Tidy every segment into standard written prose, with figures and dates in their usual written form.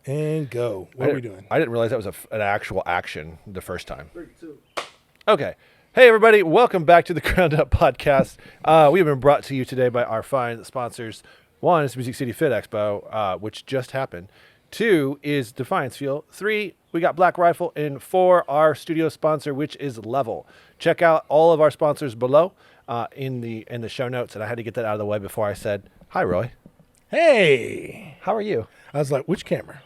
And go. What are we doing? I didn't realize that was an actual action the first time. 3, 2. Okay. Hey, everybody. Welcome back to the Ground Up Podcast. We have been brought to you today by our fine sponsors. One is Music City Fit Expo, which just happened. 2 is Defiance Fuel. 3, we got Black Rifle. And 4, our studio sponsor, which is Level. Check out all of our sponsors below in the show notes. And I had to get that out of the way before I said, hi, Roy. Hey. How are you? I was like, which camera?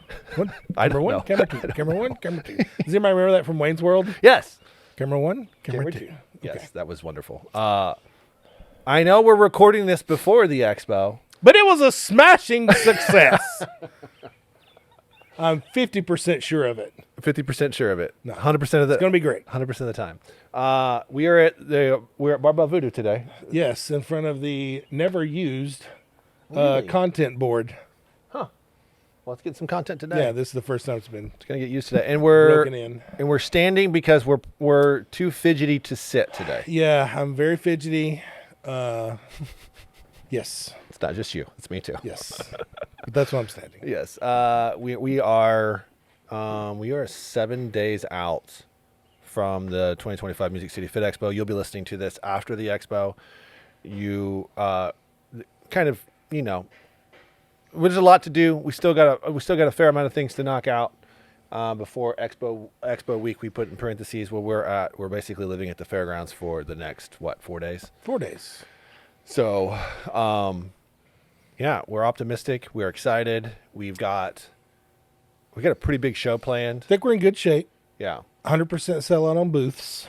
I Camera don't 1, know. camera 2, camera 1, camera 2. Does anybody remember that from Wayne's World? Yes. Camera 1, camera 2. Yes, Okay. that was wonderful. I know we're recording this before the expo. But it was a smashing success. I'm 50% sure of it. 50% sure of it. No. 100% of the. It's going to be great. 100% of the time. We're at Barbell Voodoo today. Yes, in front of the never used Really? content board. Well, let's get some content today. Yeah, this is the first time it's been It's gonna get used to that, and we're broken in. standing because we're too fidgety to sit today. Yeah, I'm very fidgety. Yes, It's not just you; it's me too. yes. But that's why I'm standing. Yes. We are 7 days out from the 2025 Music City Fit Expo. You'll be listening to this after the expo. You kind of, there's a lot to do. We still got a fair amount of things to knock out before expo week. We put in parentheses where we're at. We're basically living at the fairgrounds for the next 4 days. 4 days. So, yeah, we're optimistic. We're excited. We got a pretty big show planned. I think we're in good shape. Yeah. 100% sellout on booths.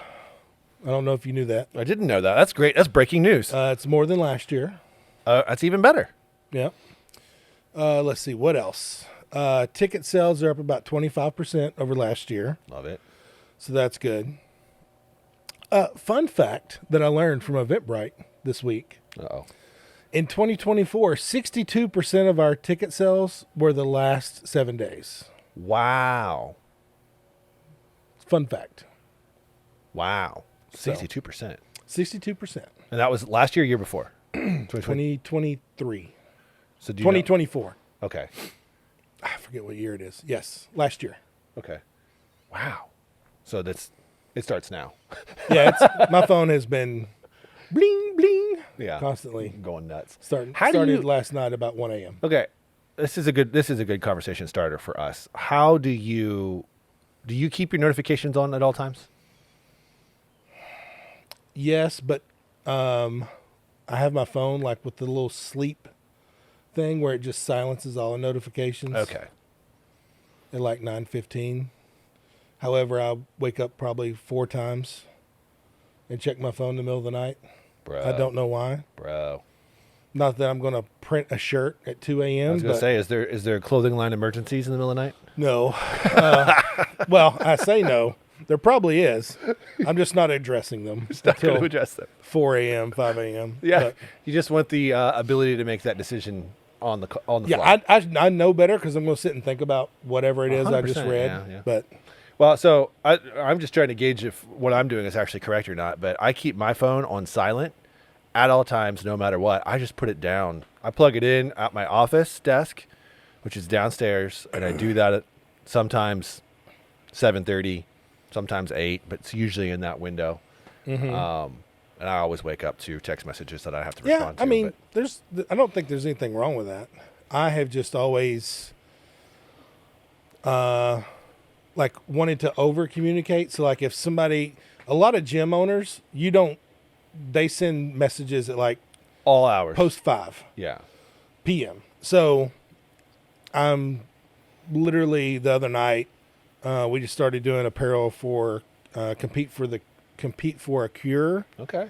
I don't know if you knew that. I didn't know that. That's great. That's breaking news. It's more than last year. That's even better. Yeah. Let's see. What else? Ticket sales are up about 25% over last year. Love it. So that's good. Fun fact that I learned from Eventbrite this week. Uh-oh. In 2024, 62% of our ticket sales were the last 7 days. Wow. Fun fact. Wow. So. 62%. 62%. And that was last year before? 2023. So do you know- 2024. Okay. I forget what year it is. Yes, last year. Okay. Wow. So it starts now. Yeah, my phone has been bling, bling Yeah. constantly. Going nuts. Started last night about 1 a.m. Okay. This is a good conversation starter for us. How do you keep your notifications on at all times? Yes, but I have my phone like with the little sleep thing where it just silences all the notifications. Okay. At like 9:15. However, I wake up probably 4 times and check my phone in the middle of the night. Bro. I don't know why. Bro. Not that I'm going to print a shirt at 2 a.m. I was going to say, is there clothing line emergencies in the middle of the night? No. Well, I say no. There probably is. I'm just not addressing them Not going until to address them. 4 a.m., 5 a.m. Yeah. But, You just want the ability to make that decision on the yeah, fly. I know better because I'm going to sit and think about whatever it is I just 100%, read. yeah. But Well, so I'm just trying to gauge if what I'm doing is actually correct or not, but I keep my phone on silent at all times, no matter what. I just put it down. I plug it in at my office desk, which is downstairs, and I do that at sometimes 7:30, sometimes 8, but it's usually in that window. Mm-hmm. And I always wake up to text messages that I have to respond to. I mean, I don't think there's anything wrong with that. I have just always like wanted to over communicate. So like if a lot of gym owners, they send messages at like all hours. post 5 Yeah. p.m. So I'm literally the other night, we just started doing apparel for compete for a cure. Okay.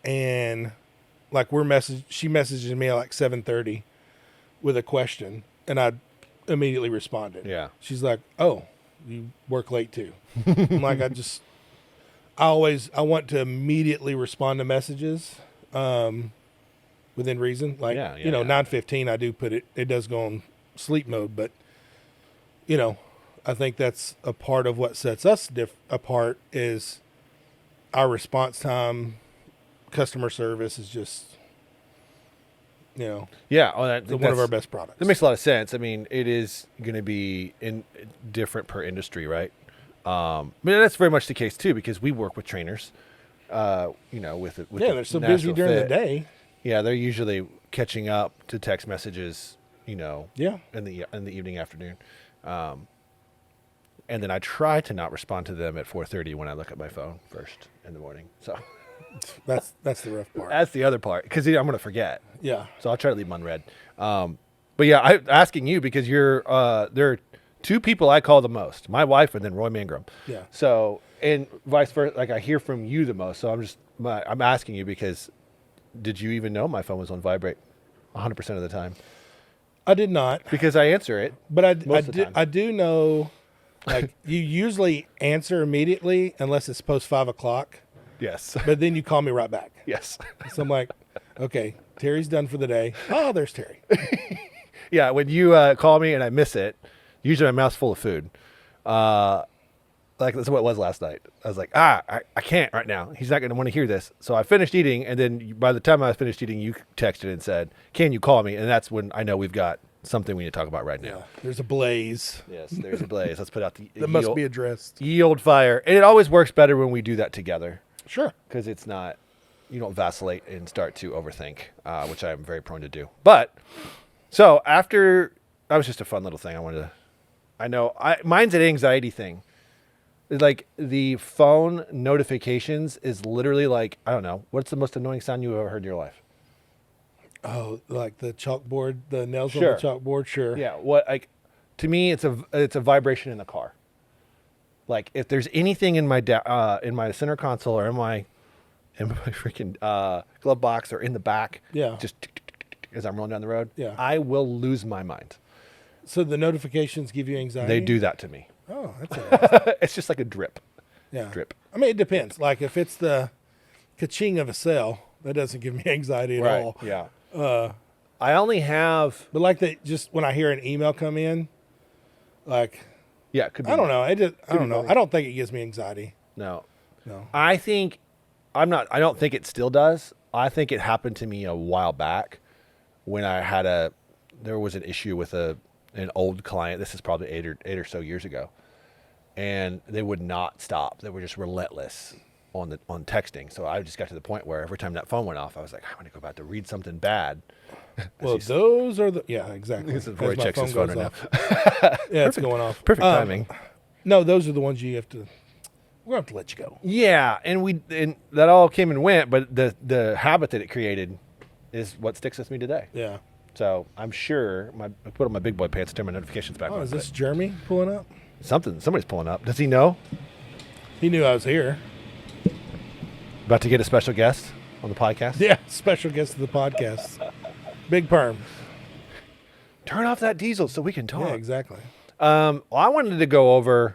And like she messages me at like 7:30 with a question, and I immediately responded. Yeah. She's like, "Oh, you work late too." I'm like, I want to immediately respond to messages within reason. Like, 9:15, I do put it does go on sleep mode, but I think that's a part of what sets us apart is our response time. Customer service is just Yeah, one of our best products. That makes a lot of sense. I mean, it is going to be different per industry, right? But that's very much the case too, because we work with trainers. With they're so busy during the day. Yeah, they're usually catching up to text messages. In the evening, afternoon, and then I try to not respond to them at 4:30 when I look at my phone first in the morning. So that's the rough part. That's the other part, because I'm going to forget. Yeah. So I'll try to leave them unread. But yeah, I'm asking you because you're there are two people I call the most: my wife and then Roy Mangrum. Yeah. So and vice versa, like I hear from you the most. So I'm asking you because did you even know my phone was on vibrate 100% of the time? I did not, because I answer it, but I do know, like you usually answer immediately unless it's post 5 o'clock. Yes, but then you call me right back. Yes, so I'm like, okay, Terry's done for the day. Oh, there's Terry. Yeah, when you call me and I miss it, usually my mouth's full of food. Like that's what it was last night. I was like, I can't right now. He's not going to want to hear this. So I finished eating, and then by the time I finished eating, you texted and said, "Can you call me?" And that's when I know we've got something we need to talk about right now. Yeah, there's a blaze. Yes, there's a blaze. Let's put out the that must be addressed. Ye old fire, and it always works better when we do that together. Sure, because it's not, you don't vacillate and start to overthink, which I'm very prone to do. But so after that was just a fun little thing. Mine's an anxiety thing. Like the phone notifications is literally like, I don't know, what's the most annoying sound you've ever heard in your life? Oh, like the chalkboard, the nails on the chalkboard. Sure. Yeah. To me, it's a vibration in the car. Like if there's anything in my center console or in my freaking glove box or in the back, just as I'm rolling down the road, I will lose my mind. So the notifications give you anxiety? They do that to me. Oh, that's interesting. It's just like a drip. Yeah. Drip. I mean, it depends. Like if it's the ka-ching of a cell, that doesn't give me anxiety at all. Yeah. I only have... But like just when I hear an email come in, like... Yeah, it could be. I don't know. I don't know. I don't think it gives me anxiety. No. I don't think it still does. I think it happened to me a while back when there was an issue with an old client. This is probably eight or so years ago. And they would not stop. They were just relentless on texting. So I just got to the point where every time that phone went off, I was like, I'm going to go back to read something bad. Well, those are exactly. This is Roy checks his phone right now. Yeah, it's going off. Perfect timing. No, those are the ones we're going to have to let you go. Yeah, and that all came and went, but the habit that it created is what sticks with me today. Yeah. So I'm sure I put on my big boy pants to turn my notifications back on. Is this Jeremy pulling up? Somebody's pulling up. Does he know? He knew I was here. About to get a special guest on the podcast? Yeah, special guest of the podcast. Big Perm. Turn off that diesel so we can talk. Yeah, exactly. I wanted to go over...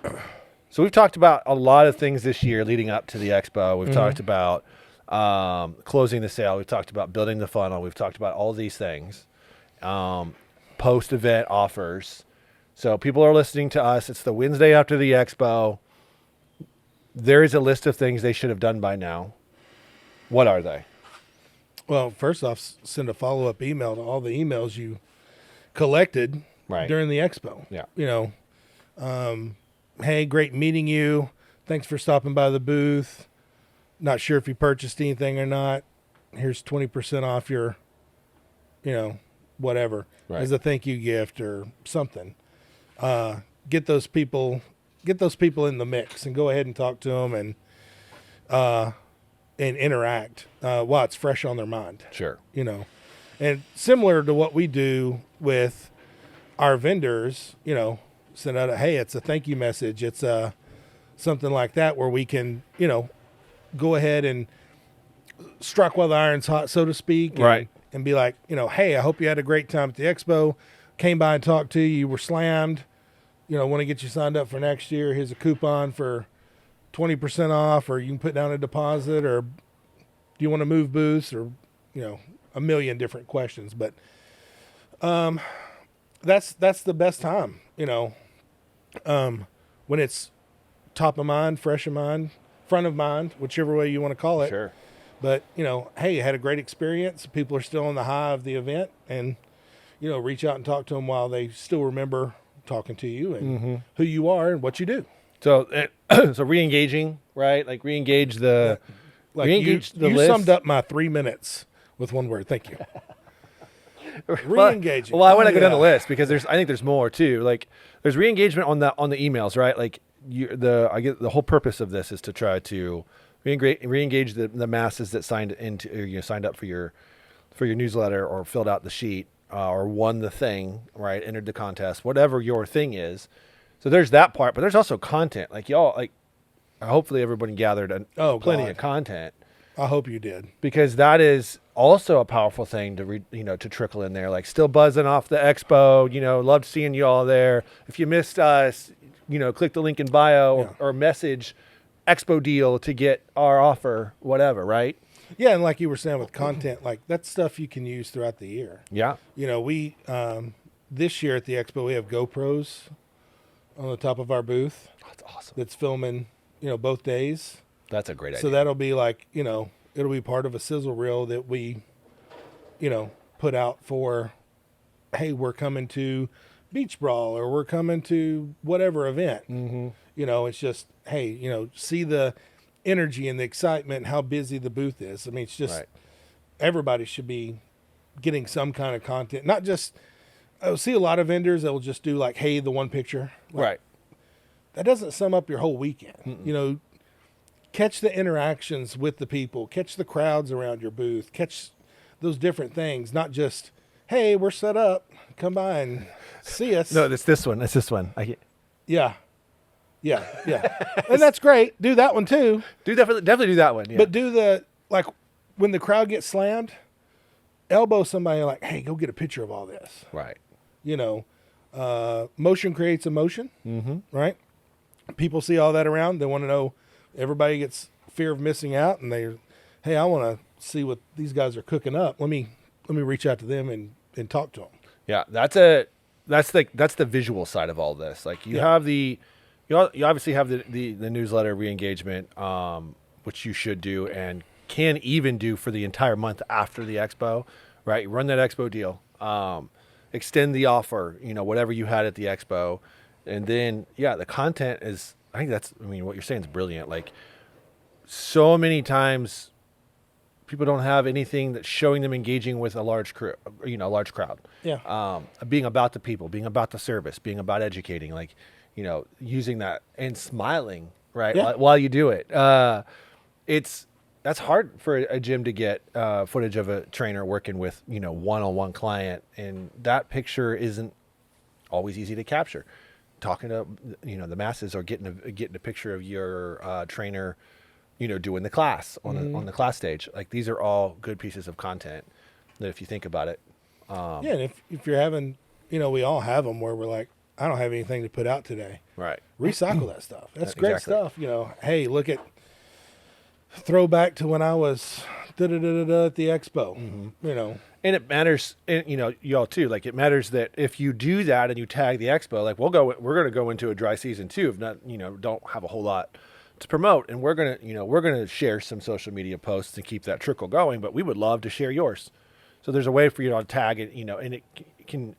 So we've talked about a lot of things this year leading up to the expo. We've talked about closing the sale. We've talked about building the funnel. We've talked about all these things. Post-event offers. So people are listening to us. It's the Wednesday after the expo. There is a list of things they should have done by now. What are they? Well, first off, send a follow-up email to all the emails you collected during the expo. Yeah. Hey, great meeting you. Thanks for stopping by the booth. Not sure if you purchased anything or not. Here's 20% off your, whatever, as a thank you gift or something. Get those people in the mix and go ahead and talk to them and interact while it's fresh on their mind. Sure. And similar to what we do with our vendors, send out it's a thank you message. It's something like that where we can, go ahead and strike while the iron's hot, so to speak. And be like, hey, I hope you had a great time at the expo. Came by and talked to you. You were slammed. Want to get you signed up for next year. Here's a coupon for 20% off, or you can put down a deposit, or do you want to move booths, or, a million different questions. But that's the best time, when it's top of mind, fresh of mind, front of mind, whichever way you want to call it. Sure. But, hey, you had a great experience. People are still on the high of the event, and, reach out and talk to them while they still remember talking to you and who you are and what you do. So, so re-engaging, right? Like re-engage the, like re-engage the list. You summed up my 3 minutes with one word. Thank you. Re-engaging. Well, I want to go down the list because I think there's more too. Like there's re-engagement on the emails, right? Like I get the whole purpose of this is to try to re-engage the masses that signed up for your newsletter or filled out the sheet or won the thing, right? Entered the contest, whatever your thing is. So there's that part, but there's also content. Like y'all, like hopefully everybody gathered plenty of content. I hope you did, because that is also a powerful thing to trickle in there. Like still buzzing off the expo. Loved seeing you all there. If you missed us, click the link in bio or message expo deal to get our offer, whatever, right? Yeah, and like you were saying with content, like that's stuff you can use throughout the year. Yeah. We this year at the expo we have GoPros on the top of our booth. That's awesome. That's filming, both days. That's a great idea. So that'll be like, it'll be part of a sizzle reel that we, put out for, hey, we're coming to Beach Brawl or we're coming to whatever event. Mm-hmm. It's just, hey, see the energy and the excitement, and how busy the booth is. I mean, it's just everybody should be getting some kind of content. Not just, I see a lot of vendors that will just do like, hey, the one picture. Like, right. That doesn't sum up your whole weekend. Mm-mm. Catch the interactions with the people, catch the crowds around your booth, catch those different things, not just, hey, we're set up, come by and see us. No, it's this one. Yeah. And that's great. Do that one too. Definitely do that one. Yeah. But do when the crowd gets slammed, elbow somebody like, hey, go get a picture of all this. Right. Motion creates emotion, right? People see all that around. They want to know. Everybody gets fear of missing out, and hey, I want to see what these guys are cooking up. Let me reach out to them and talk to them. Yeah, that's the visual side of all this. Like you have you obviously have the newsletter re-engagement, which you should do and can even do for the entire month after the expo, right? You run that expo deal, extend the offer, whatever you had at the expo, and then the content is. I think what you're saying is brilliant. Like so many times people don't have anything that's showing them engaging with a large crew, large crowd. Yeah. Being about the people, being about the service, being about educating, like, using that and smiling, right? Yeah. While you do it. That's hard for a gym to get footage of a trainer working with, one-on-one client. And that picture isn't always easy to capture. Talking to the masses or getting a picture of your trainer, doing the class on the class stage. Like these are all good pieces of content that if you think about it. And if you're having, we all have them where we're like, I don't have anything to put out today. Right. Recycle that stuff. That's great stuff. Hey, look at throwback to when I was at the expo. And it matters, and y'all too. Like it matters that if you do that and you tag the expo, like we're going to go into a dry season too. If not, don't have a whole lot to promote, and we're gonna share some social media posts and keep that trickle going. But we would love to share yours. So there's a way for you to tag it, and it can.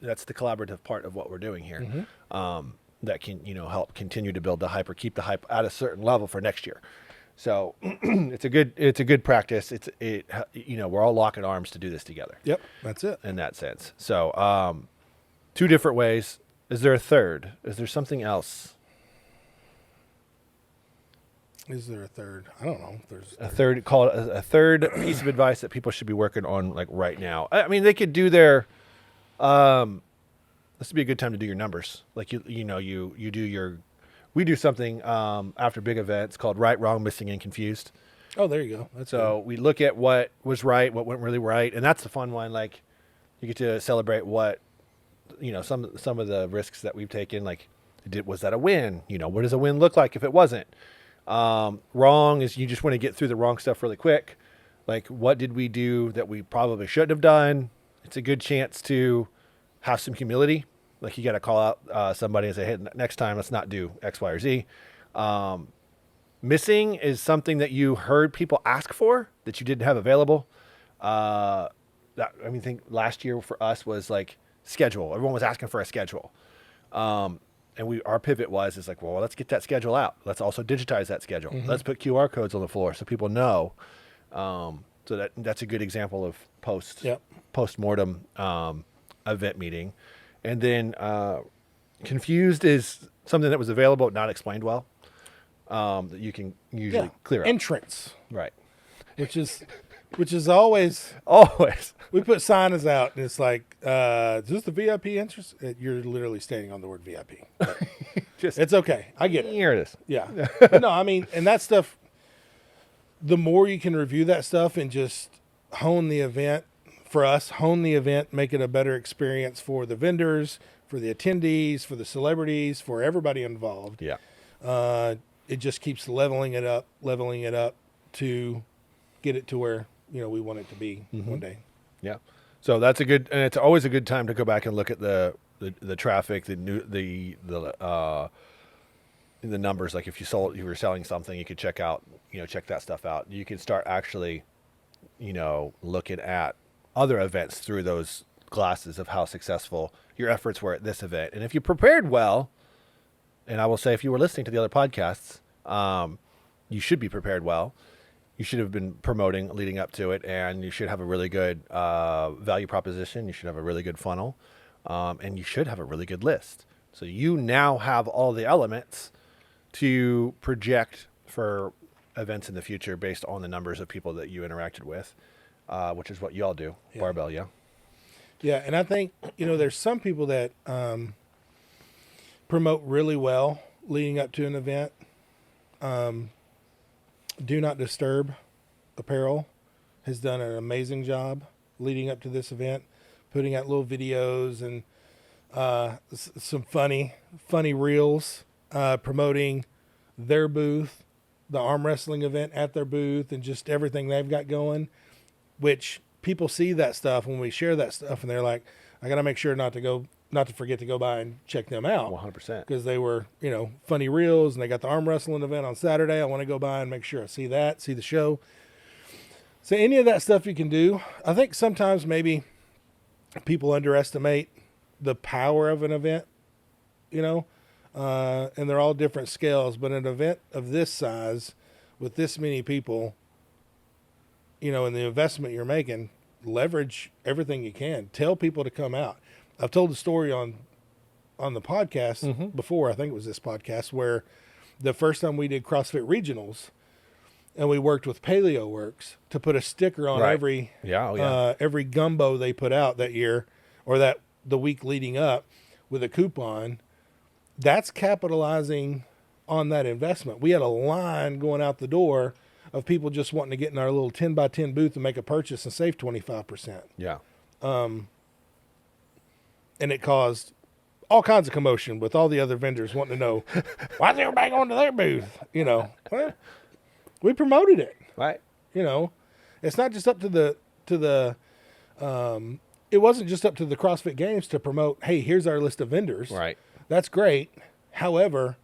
That's the collaborative part of what we're doing here. That can help continue to build the hype or keep the hype at a certain level for next year. So it's a good practice. We're all locking arms to do this together. Yep, that's it. In that sense. So 2 different ways. Is there a third? Is there something else? Is there a third? I don't know. There's a third. Call it a third piece of advice that people should be working on like right now. I mean, they could do their. This would be a good time to do your numbers. Like you do your. We do something after big events called Right, Wrong, Missing, and Confused. Oh, there you go. That's so good. We look at what was right, what went really right, and that's the fun one. Like you get to celebrate what some of the risks that we've taken. Like, was that a win? What does a win look like if it wasn't? Wrong is you just want to get through the wrong stuff really quick. Like, what did we do that we probably shouldn't have done? It's a good chance to have some humility. Like you got to call out somebody and say, hey, next time let's not do X, Y, or Z. missing is something that you heard people ask for that you didn't have available. I think last year for us was like schedule. Everyone was asking for a schedule. And our pivot is like, well, let's get that schedule out. Let's also digitize that schedule. Mm-hmm. Let's put QR codes on the floor so people know. So that's a good example of post-mortem event meeting. And then confused is something that was available but not explained well, that you can usually clear up. Entrance. Right. Which is always we put signage out and it's like, is this the VIP entrance? You're literally standing on the word VIP. It's okay. I get it. Here it is. Yeah. But no, I mean, and that stuff, the more you can review that stuff and just hone the event, make it a better experience for the vendors, for the attendees, for the celebrities, for everybody involved. Yeah. It just keeps leveling it up to get it to where, we want it to be one day. Yeah. So that's and it's always a good time to go back and look at the traffic, the numbers. Like if you were selling something, you could check that stuff out. You can start actually, looking at other events through those glasses of how successful your efforts were at this event. And if you prepared well, and I will say, if you were listening to the other podcasts, you should be prepared well. You should have been promoting leading up to it, and you should have a really good value proposition. You should have a really good funnel, and you should have a really good list. So you now have all the elements to project for events in the future based on the numbers of people that you interacted with, which is what you all do. Yeah. Barbell, yeah. Yeah, and I think, there's some people that promote really well leading up to an event. Do Not Disturb Apparel has done an amazing job leading up to this event, putting out little videos and some funny reels, promoting their booth, the arm wrestling event at their booth, and just everything they've got going, which people see that stuff when we share that stuff, and they're like, I got to make sure not to forget to go by and check them out. 100%. Because they were, funny reels, and they got the arm wrestling event on Saturday. I want to go by and make sure I see the show. So any of that stuff you can do. I think sometimes maybe people underestimate the power of an event, and they're all different scales. But an event of this size with this many people, and the investment you're making, leverage everything you can. Tell people to come out. I've told the story on the podcast before. I think it was this podcast where the first time we did CrossFit Regionals, and we worked with Paleo Works to put a sticker on every gumbo they put out that year, or the week leading up, with a coupon. That's capitalizing on that investment. We had a line going out the door of people just wanting to get in our little 10 by 10 booth and make a purchase and save 25%. Yeah. And it caused all kinds of commotion with all the other vendors wanting to know, why is everybody going to their booth? Well, we promoted it. Right. It's not just up to the it wasn't just up to the CrossFit Games to promote, hey, here's our list of vendors. Right. That's great. However,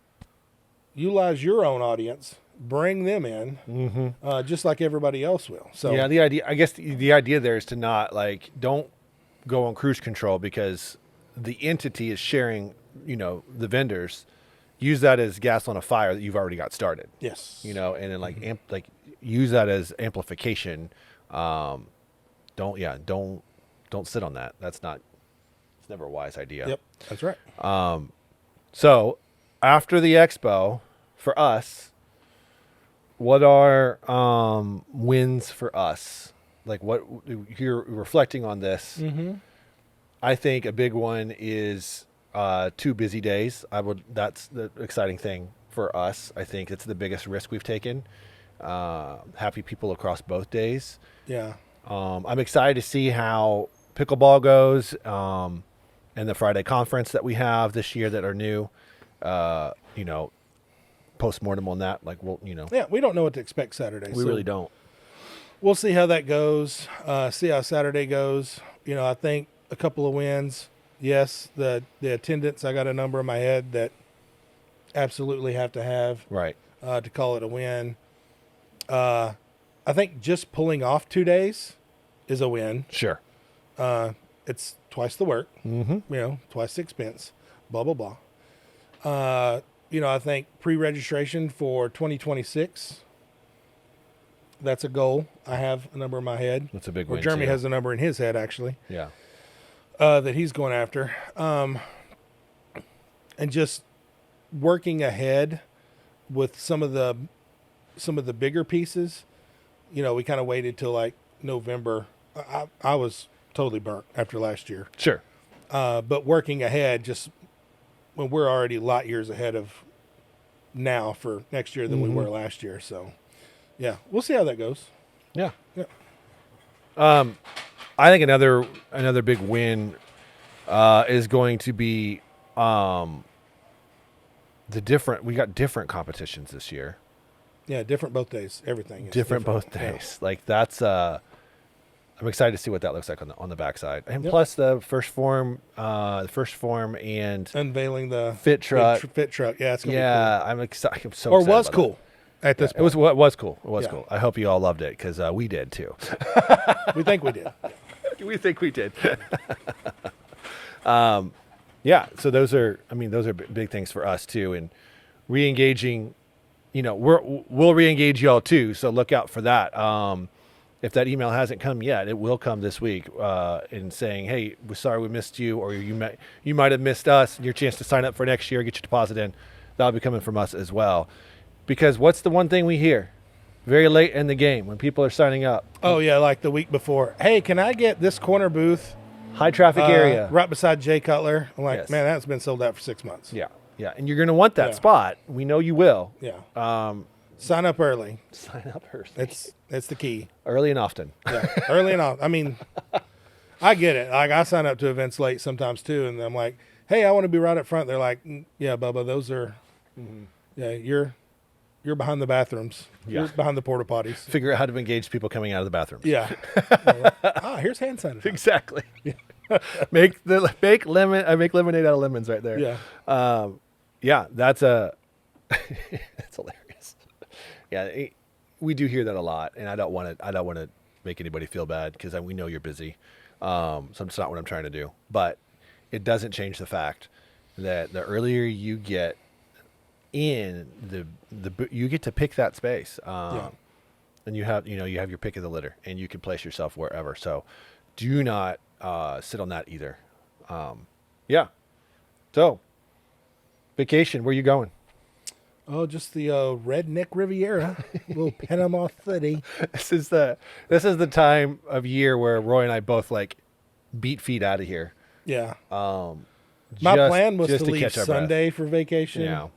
utilize your own audience, bring them in, just like everybody else will. So yeah, the idea there is to not don't go on cruise control because the entity is sharing, the vendors. Use that as gas on a fire that you've already got started. Yes. And then use that as amplification. Don't sit on that. It's never a wise idea. Yep, that's right. So after the expo, for us, what are wins for us? What you're reflecting on this. I think a big one is 2 busy days. That's the exciting thing for us. I think it's the biggest risk we've taken. Happy people across both days. Yeah. I'm excited to see how pickleball goes, and the Friday conference that we have this year that are new. Post-mortem on that. Yeah, we don't know what to expect Saturday. We really don't. We'll see how that goes. See how Saturday goes. I think a couple of wins. Yes, the attendance, I got a number in my head that absolutely have to have Right. To call it a win. I think just pulling off 2 days is a win. Sure. It's twice the work, twice the expense, blah, blah, blah. I think pre-registration for 2026, that's a goal. I have a number in my head. That's a big win. win. Jeremy has a number in his head, actually. Yeah. That he's going after. And just working ahead with some of the bigger pieces. We kind of waited till like November. I was totally burnt after last year. Sure. But working ahead, just when we're already light years ahead of now for next year than we were last year. So, yeah, we'll see how that goes. Yeah. Yeah. I think another big win is going to be we got different competitions this year. Yeah, different both days. Everything is different both days. Yeah. Like that's I'm excited to see what that looks like on the backside. And plus the first form and unveiling the fit truck. Fit truck. Yeah, it's gonna be cool. I'm excited. I'm so or excited. Was cool at this point. It was cool. It was cool. I hope you all loved it because we did too. We think we did. We think we did. Yeah. So those are big things for us too, and re-engaging. We'll re-engage y'all too. So look out for that. If that email hasn't come yet, it will come this week in saying, hey, we're sorry we missed you, or you might have missed us, and your chance to sign up for next year, get your deposit in. That'll be coming from us as well. Because what's the one thing we hear very late in the game when people are signing up? Oh, yeah, like the week before. Hey, can I get this corner booth? High traffic area. Right beside Jay Cutler. I'm like, man, that's been sold out for 6 months. Yeah, yeah. And you're going to want that spot. We know you will. Yeah. Sign up early. Sign up early. That's the key. Early and often. Yeah, early and often. I mean, I get it. Like I sign up to events late sometimes too, and I'm like, hey, I want to be right up front. They're like, yeah, Bubba, those are, yeah, you're behind the bathrooms. Yeah. You're behind the porta potties. Figure out how to engage people coming out of the bathrooms. Yeah. Here's hand sanitizer. Exactly. Yeah. make lemonade out of lemons right there. Yeah. Yeah, that's hilarious. Yeah, we do hear that a lot, and I don't want to make anybody feel bad because we know you're busy. So it's not what I'm trying to do. But it doesn't change the fact that the earlier you get in, you get to pick that space. And you have your pick of the litter, and you can place yourself wherever. So do not sit on that either. Yeah. So vacation, where you going? Oh, just the redneck Riviera, little Panama City. This is the time of year where Roy and I both like beat feet out of here. Yeah. My plan was to leave Sunday for vacation. Yeah.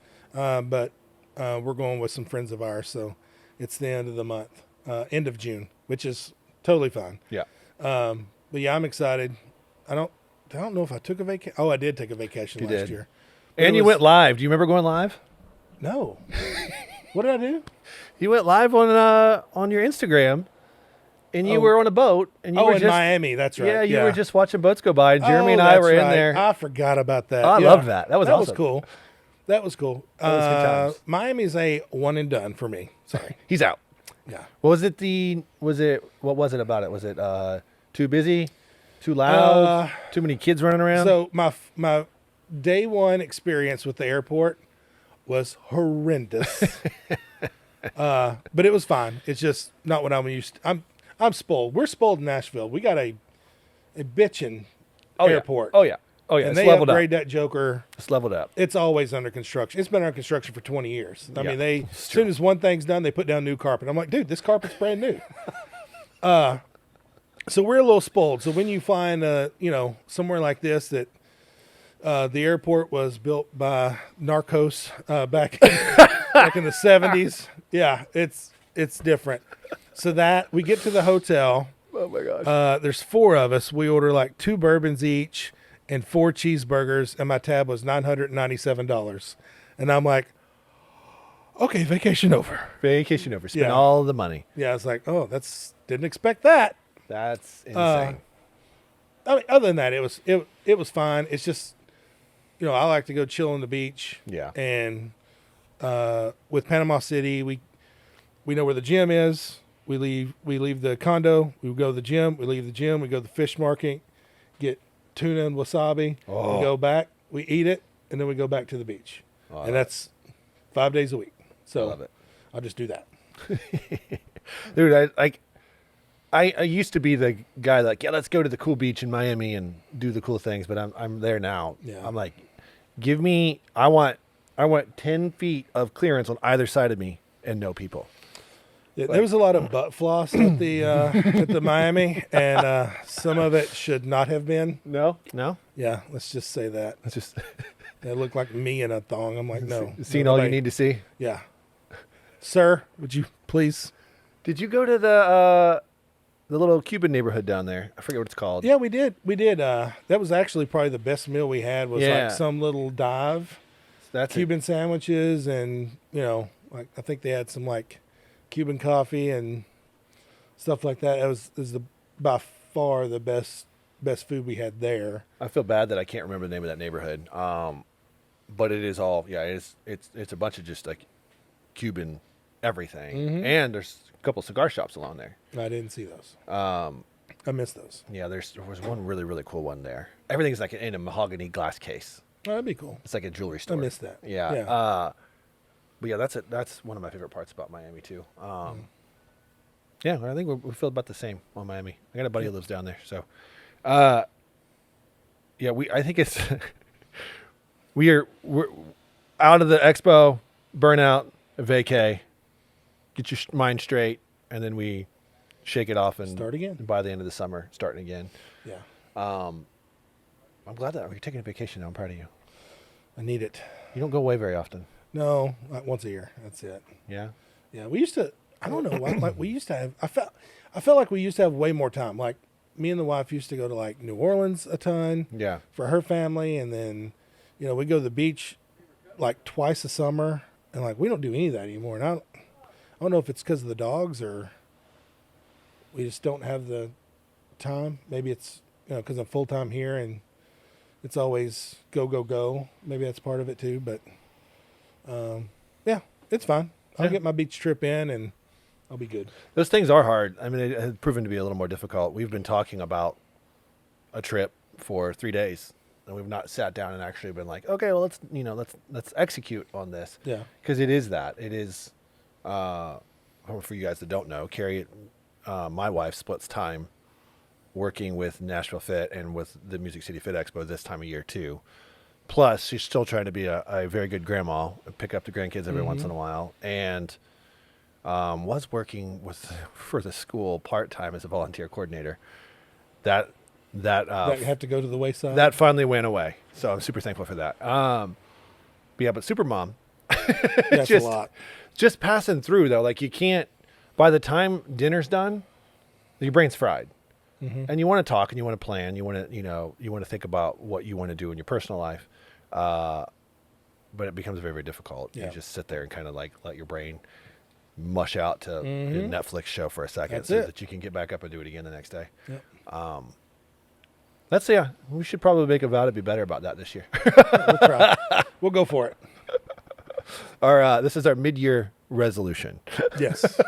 But we're going with some friends of ours, so it's the end of the month, end of June, which is totally fine. Yeah. But yeah, I'm excited. I don't know if I took a vacation. Oh, I did take a vacation last year. And you went live. Do you remember going live? No. What did I do? You went live on your Instagram, and you were on a boat. And you were in Miami. That's right. Yeah, you were just watching boats go by. And Jeremy and I were in there. I forgot about that. Oh, I love that. That was awesome. Cool. That was cool. That was good times. Miami's a one and done for me. Sorry. He's out. Yeah. What was it about it? Was it too busy, too loud, too many kids running around? So my day one experience with the airport was horrendous. But it was fine. It's just not what I'm used to. I'm spoiled. We're spoiled in Nashville. We got a bitchin' airport. Yeah. Oh yeah. And they upgrade that joker. It's leveled up. It's always under construction. It's been under construction for 20 years. I mean, as soon as one thing's done, they put down new carpet. I'm like, dude, this carpet's brand new. So we're a little spoiled. So when you find somewhere like this that the airport was built by Narcos back in the 70s. Yeah, it's different. So that we get to the hotel. Oh my gosh. There's 4 of us. We order like 2 bourbons each and 4 cheeseburgers, and my tab was $997. And I'm like, okay, vacation over. Vacation over. Spend all the money. Yeah, I was like, didn't expect that. That's insane. I mean, other than that, it was fine. It's just, I like to go chill on the beach. Yeah. And with Panama City, we know where the gym is. We leave the condo. We go to the gym. We leave the gym. We go to the fish market, get tuna and wasabi. Oh. We go back. We eat it, and then we go back to the beach. Oh, and that's 5 days a week. So I love it. I'll just do that. Dude, I used to be the guy like, yeah, let's go to the cool beach in Miami and do the cool things, but I'm there now. Yeah. I'm like, I want 10 feet of clearance on either side of me and no people. Yeah, there was a lot of butt floss at the Miami, and some of it should not have been. No. Yeah, let's just say that. It's just It looked like me in a thong. I'm like, no. seen all you need to see. Yeah. Sir, would you please? Did you go to the little Cuban neighborhood down there? I forget what it's called. Yeah, we did. That was actually probably the best meal we had. Was like some little dive, That's Cuban sandwiches, and like I think they had some like Cuban coffee and stuff like that. It was by far the best food we had there. I feel bad that I can't remember the name of that neighborhood. But it is all it's a bunch of just like Cuban everything, and there's a couple cigar shops along there. I didn't see those. I missed those. Yeah, there was one really, really cool one there. Everything's like in a mahogany glass case. Oh, that'd be cool. It's like a jewelry store. I missed that. Yeah. But yeah, that's one of my favorite parts about Miami too. Yeah, I think we feel about the same on Miami. I got a buddy who lives down there, so yeah, I think it's we're out of the expo, burnout, vacay, get your mind straight, and then we shake it off and start again. By the end of the summer, starting again. Yeah. I'm glad that you're taking a vacation now. I'm proud of you. I need it. You don't go away very often. No, once a year. That's it. Yeah. Yeah, we used to. I don't know. Like we used to have. I felt like we used to have way more time. Like me and the wife used to go to like New Orleans a ton. Yeah. For her family, and then we go to the beach like twice a summer, and like we don't do any of that anymore. And I don't know if it's because of the dogs or we just don't have the time. Maybe it's because I'm full time here and it's always go. Maybe that's part of it too. But yeah, it's fine. I'll get my beach trip in and I'll be good. Those things are hard. I mean, it has proven to be a little more difficult. We've been talking about a trip for 3 days, and we've not sat down and actually been like, okay, well, let's execute on this. Yeah. Because it is that. It is. For you guys that don't know, Carrie, my wife, splits time working with Nashville Fit and with the Music City Fit Expo this time of year too. Plus, she's still trying to be a very good grandma and pick up the grandkids every once in a while, and was working for the school part-time as a volunteer coordinator. That have to go to the wayside. That finally went away, so I'm super thankful for that. But Supermom, that's a lot. Just passing through though, like you can't. By the time dinner's done, your brain's fried, and you want to talk and you want to plan. You want to think about what you want to do in your personal life, but it becomes very, very difficult. Yeah. You just sit there and kind of like let your brain mush out to the Netflix show for a second, That's so it. that you can get back up and do it again the next day. Yep. We should probably make a vow to be better about that this year. We'll try. We'll go for it. This is our mid-year resolution. Yes.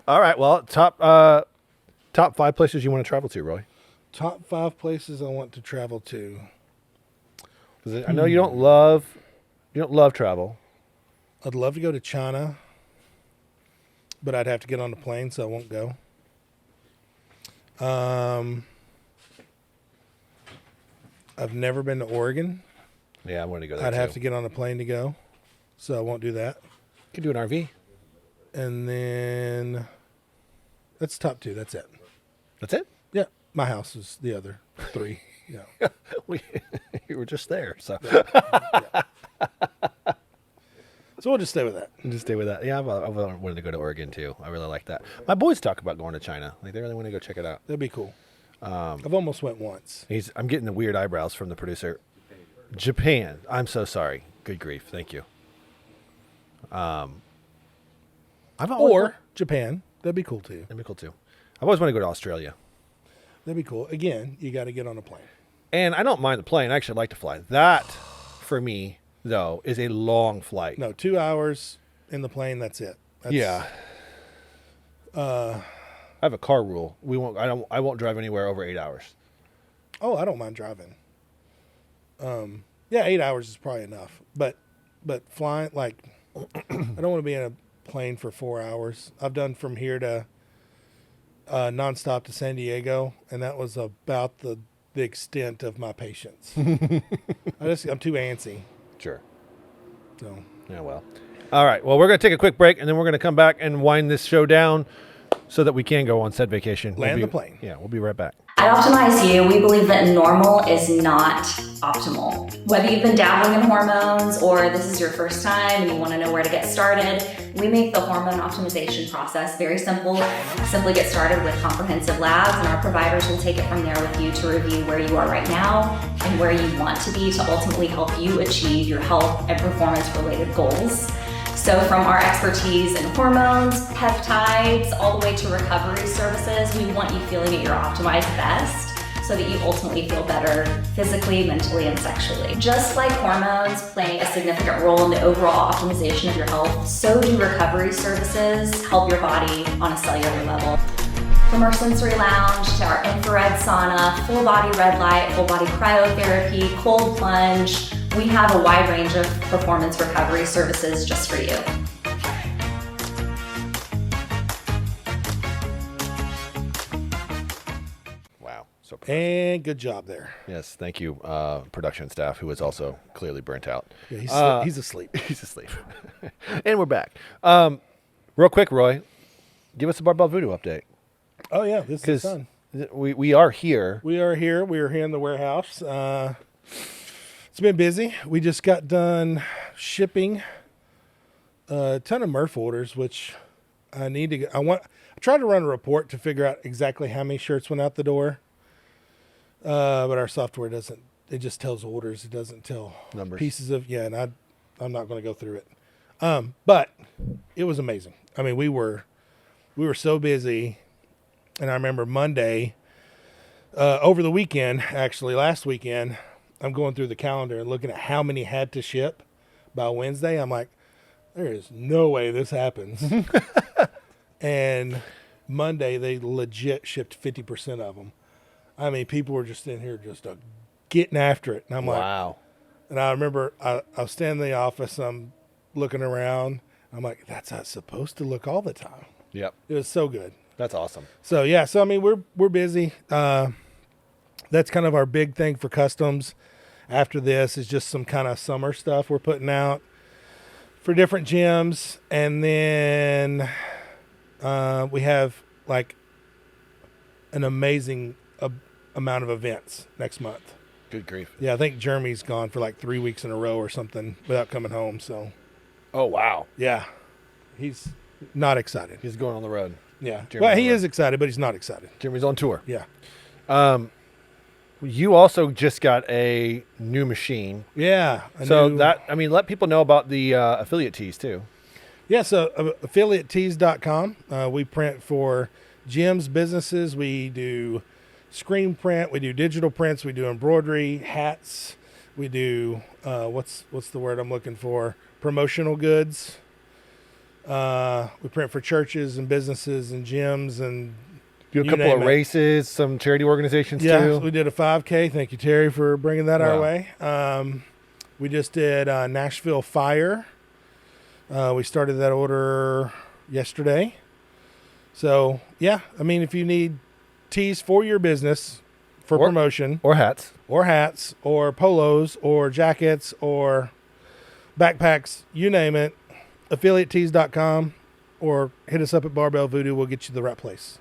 All right. Well, top 5 places you want to travel to, Roy. Top 5 places I want to travel to. 'Cause I know you don't love travel. I'd love to go to China, but I'd have to get on the plane, so I won't go. I've never been to Oregon. Yeah, I want to go there. I'd have to get on a plane to go, so I won't do that. You could do an RV. And then that's top 2. That's it. That's it. Yeah, my house is the other 3. Yeah. You were just there, so Yeah. So we'll just stay with that. just stay with that. Yeah, I wanted to go to Oregon too. I really like that. My boys talk about going to China. Like they really want to go check it out. That'd be cool. I've almost went once. I'm getting the weird eyebrows from the producer. Japan. I'm so sorry. Good grief. Thank you. Or Japan. That'd be cool too. That'd be cool too. I've always wanted to go to Australia. That'd be cool. Again, you got to get on a plane. And I don't mind the plane. I actually like to fly. That, for me, though, is a long flight. No, 2 hours in the plane. That's it. Yeah. I have a car rule. I won't drive anywhere over 8 hours. Oh, I don't mind driving. Yeah, 8 hours is probably enough. But flying, like, I don't want to be in a plane for 4 hours. I've done from here to nonstop to San Diego, and that was about the extent of my patience. I'm too antsy. Sure. So. Yeah, well. All right. Well, we're going to take a quick break, and then we're going to come back and wind this show down so that we can go on said vacation. Land the plane. Yeah, we'll be right back. At Optimize You, we believe that normal is not optimal. Whether you've been dabbling in hormones or this is your first time and you want to know where to get started, we make the hormone optimization process very simple. Simply get started with comprehensive labs, and our providers will take it from there with you to review where you are right now and where you want to be to ultimately help you achieve your health and performance-related goals. So from our expertise in hormones, peptides, all the way to recovery services, we want you feeling at your optimized best so that you ultimately feel better physically, mentally, and sexually. Just like hormones play a significant role in the overall optimization of your health, so do recovery services help your body on a cellular level. From our sensory lounge to our infrared sauna, full body red light, full body cryotherapy, cold plunge, we have a wide range of performance recovery services just for you. Wow. So And good job there. yes, thank you, production staff, who is also clearly burnt out. Yeah, he's asleep. He's asleep. And we're back. Real quick, Roy, give us a Barbell Voodoo update. Oh, yeah, this is fun. We are here. We are here. We are here in the warehouse. It's been busy. We just got done shipping a ton of Murph orders, which I need to get. I tried to run a report to figure out exactly how many shirts went out the door. But our software doesn't. It just tells orders. It doesn't tell Numbers. pieces of, and I'm not going to go through it. But it was amazing. I mean, we were so busy. And I remember Monday, over the weekend, actually last weekend, I'm going through the calendar and looking at how many had to ship by Wednesday. I'm like, there is no way this happens. And Monday, they legit shipped 50% of them. I mean, people were just in here just getting after it. And I'm like, wow. And I remember I was standing in the office, I'm looking around. I'm like, that's how it's supposed to look all the time. Yep. It was so good. That's awesome. So yeah, I mean we're busy. That's kind of our big thing for customs. After this is just some kind of summer stuff we're putting out for different gyms, and then we have like an amazing amount of events next month. Good grief. Yeah, I think Jeremy's gone for like 3 weeks in a row or something without coming home. So. Oh wow. Yeah, he's not excited. He's going on the road. Yeah. Jeremy's Well, he is excited, but he's not excited. Jeremy's on tour. Yeah. You also just got a new machine. Yeah. Let people know about the affiliate tees too. Yeah. So affiliatetees.com. We print for gyms, businesses. We do screen print. We do digital prints. We do embroidery, hats. We do, what's the word I'm looking for? Promotional goods. We print for churches and businesses and gyms and Do a couple of races, some charity organizations too. Yeah, we did a 5K. Thank you, Terry, for bringing that our way. We just did Nashville Fire. We started that order yesterday. So, yeah, I mean, if you need tees for your business for promotion. Or hats. Or polos, or jackets, or backpacks, you name it, affiliatetees.com, or hit us up at Barbell Voodoo. We'll get you the right place.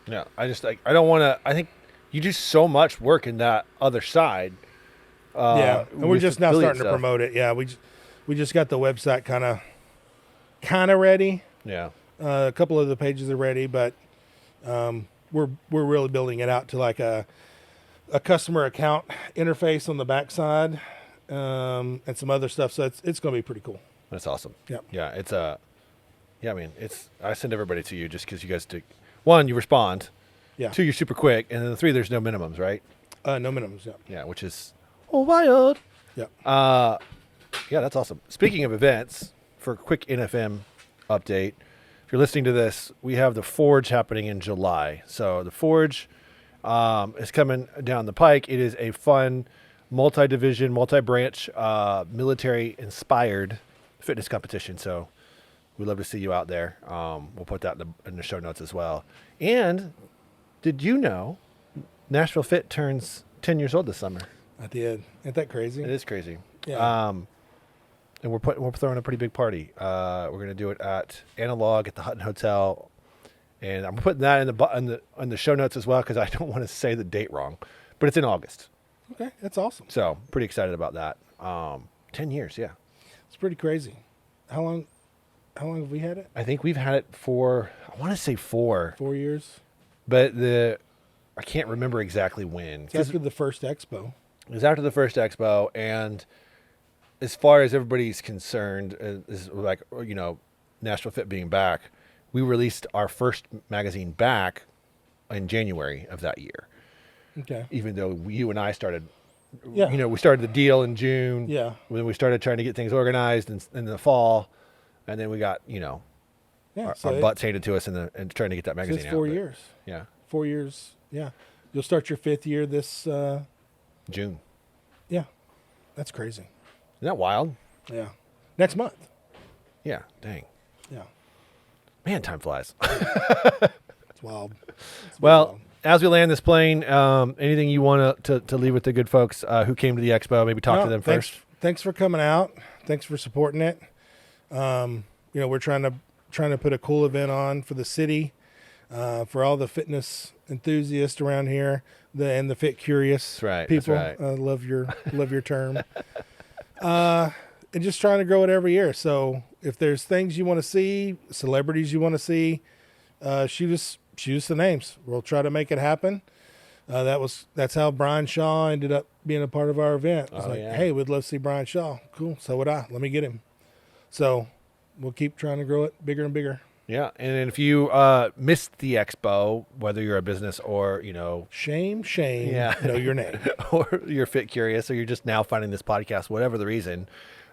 Yeah, I don't want to. I think you do so much work in that other side. Yeah, and we're just now starting stuff. to promote it. Yeah, we just got the website kind of ready. Yeah, a couple of the pages are ready, but we're really building it out to like a customer account interface on the backside, and some other stuff. So it's going to be pretty cool. That's awesome. Yeah, yeah, it's yeah. I mean, I send everybody to you just because you guys do. One, you respond. Yeah. 2, you're super quick, and then 3, there's no minimums, right? No minimums. Yeah. Yeah, which is wild. Yeah. Yeah, that's awesome. Speaking of events, for a quick NFM update, if you're listening to this, we have the Forge happening in July. So the Forge is coming down the pike. It is a fun, multi-division, multi-branch, military-inspired fitness competition. So we'd love to see you out there. We'll put that in the show notes as well. And did you know Nashville Fit turns 10 years old this summer? I did. Isn't that crazy? It is crazy. Yeah. And we're throwing a pretty big party. We're going to do it at Analog at the Hutton Hotel. And I'm putting that in the show notes as well because I don't want to say the date wrong. But it's in August. Okay, that's awesome. So pretty excited about that. 10 years, yeah. It's pretty crazy. How long have we had it? I think we've had it for, I want to say 4. 4 years? But I can't remember exactly when. It's after the first expo. It was after the first expo, and as far as everybody's concerned, is like, you know, Nashville Fit being back, we released our first magazine back in January of that year. Okay. Even though you and I started, Yeah. you know, we started the deal in June. Yeah. When we started trying to get things organized in the fall, and then we got, you know, Yeah. our butts handed to us and trying to get that So magazine it's out. 4 but, years. Yeah. 4 years. Yeah. You'll start your 5th year this. June. Yeah. That's crazy. Isn't that wild? Yeah. Next month. Yeah. Dang. Yeah. Man, time flies. It's wild. Well, as we land this plane, anything you want to leave with the good folks who came to the expo? Maybe talk to them first. Thanks for coming out. Thanks for supporting it. You know, we're trying to put a cool event on for the city, for all the fitness enthusiasts around here, and the fit curious people. That's right. Love your term. And just trying to grow it every year. So if there's things you want to see, celebrities you want to see, shoot us the names. We'll try to make it happen. That's how Brian Shaw ended up being a part of our event. It's hey, we'd love to see Brian Shaw. Cool. So would I. Let me get him. So we'll keep trying to grow it bigger and bigger. Yeah, and if you missed the expo, whether you're a business or, you know... Shame, know your name. Or you're fit curious, or you're just now finding this podcast, whatever the reason,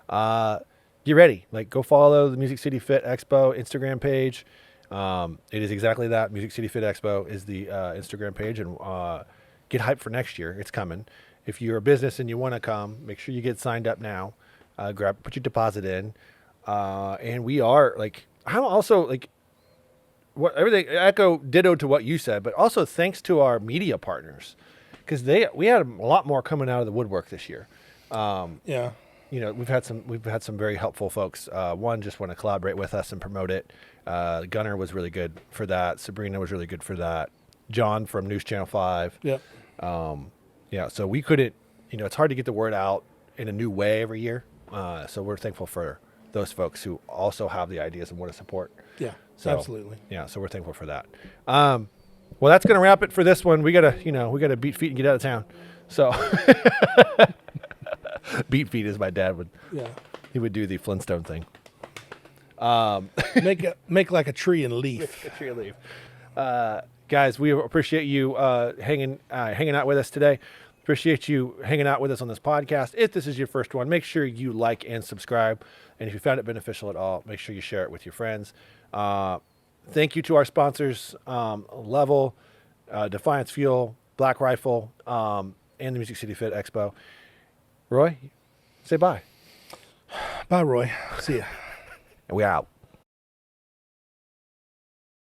get ready. Like, go follow the Music City Fit Expo Instagram page. It is exactly that. Music City Fit Expo is the Instagram page, and get hyped for next year. It's coming. If you're a business and you want to come, make sure you get signed up now. Put your deposit in. And we are, like... I'm also like echo ditto to what you said, but also thanks to our media partners because we had a lot more coming out of the woodwork this year. Yeah, you know, we've had some very helpful folks. One just want to collaborate with us and promote it. Gunnar was really good for that. Sabrina was really good for that. John from News Channel 5. Yeah. Yeah. So we couldn't, you know, it's hard to get the word out in a new way every year. So we're thankful for those folks who also have the ideas and want to support. Yeah, so, absolutely. Yeah, so we're thankful for that. Well, that's going to wrap it for this one. We got to beat feet and get out of town. So beat feet is my dad would. Yeah. He would do the Flintstone thing. Make like a tree and leaf. A tree and leaf. Guys, we appreciate you hanging out with us today. Appreciate you hanging out with us on this podcast. If this is your first one, make sure you like and subscribe. And if you found it beneficial at all, make sure you share it with your friends. Thank you to our sponsors, Level, Defiance Fuel, Black Rifle, and the Music City Fit Expo. Roy, say bye. Bye, Roy. See ya. And we out.